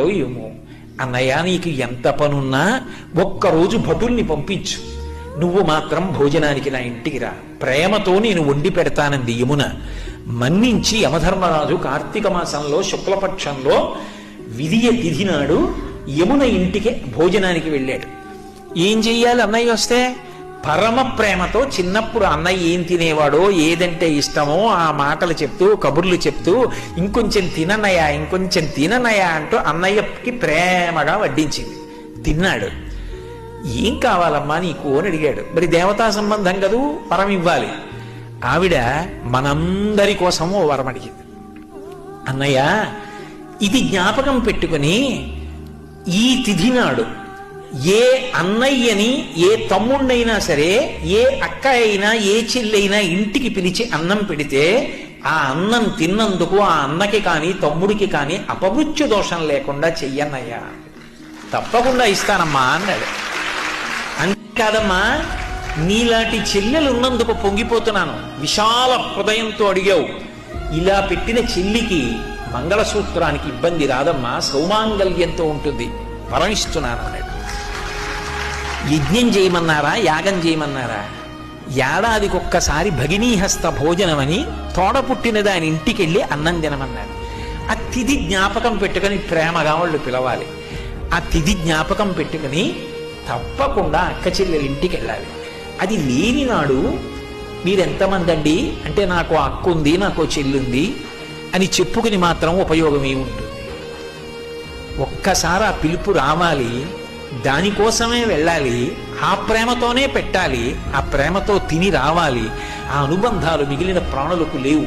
ఉన్నాడో ఏమో. అన్నయ్య, నీకు ఎంత పనున్నా ఒక్కరోజు భటుల్ని పంపించు, నువ్వు మాత్రం భోజనానికి నా ఇంటికి రా, ప్రేమతో నేను వండి పెడతానంది యమున. మన్నించి యమధర్మరాజు కార్తీక మాసంలో శుక్లపక్షంలో విధియ తిథి నాడు యమున ఇంటికి భోజనానికి వెళ్ళాడు. ఏం చెయ్యాలి అన్నయ్య వస్తే? పరమ ప్రేమతో చిన్నప్పుడు అన్నయ్య ఏం తినేవాడో, ఏదంటే ఇష్టమో ఆ మాటలు చెప్తూ, కబుర్లు చెప్తూ, ఇంకొంచెం తిననయ్యా, ఇంకొంచెం తిననయ్యా అంటూ అన్నయ్యకి ప్రేమగా వడ్డించింది. తిన్నాడు. ఏం కావాలమ్మా నీకు అని అడిగాడు. మరి దేవతా సంబంధం కదూ, వరం ఇవ్వాలి. ఆవిడ మనందరి కోసము ఓ వరం అడిగింది. అన్నయ్య, ఇది జ్ఞాపకం పెట్టుకుని ఈ తిథి నాడు ఏ అన్నయ్యని, ఏ తమ్ముణ్ణైనా సరే, ఏ అక్క అయినా, ఏ చెల్లైనా ఇంటికి పిలిచి అన్నం పెడితే ఆ అన్నం తిన్నందుకు ఆ అన్నకి కానీ తమ్ముడికి కానీ అపమృత్యు దోషం లేకుండా చెయ్యన్నయ్యా. తప్పకుండా ఇస్తానమ్మా అన్నాడు. అంతేకాదమ్మా, నీలాంటి చెల్లెలు ఉన్నందుకు పొంగిపోతున్నాను. విశాల హృదయంతో అడిగావు. ఇలా పెట్టిన చెల్లికి మంగళసూత్రానికి ఇబ్బంది రాదమ్మా, సౌమాంగల్యంతో ఉంటుంది, వరమిస్తున్నాను అన్నాడు. యజ్ఞం చేయమన్నారా, యాగం చేయమన్నారా? ఏడాదికి ఒక్కసారి భగినీహస్త భోజనమని తోడ పుట్టిన దాని ఇంటికి వెళ్ళి అన్నం తినమన్నారు. ఆ తిథి జ్ఞాపకం పెట్టుకుని ప్రేమగా వాళ్ళు పిలవాలి. ఆ తిథి జ్ఞాపకం పెట్టుకుని తప్పకుండా అక్క చెల్లెల ఇంటికి వెళ్ళాలి. అది లేని నాడు మీరెంతమంది అండి అంటే, నాకు అక్క ఉంది, నాకు చెల్లుంది అని చెప్పుకుని మాత్రం ఉపయోగం ఏముంటుంది? ఒక్కసారి ఆ పిలుపు రావాలి, దానికోసమే వెళ్ళాలి, ఆ ప్రేమతోనే పెట్టాలి, ఆ ప్రేమతో తిని రావాలి. ఆ అనుబంధాలు మిగిలిన ప్రాణులకు లేవు.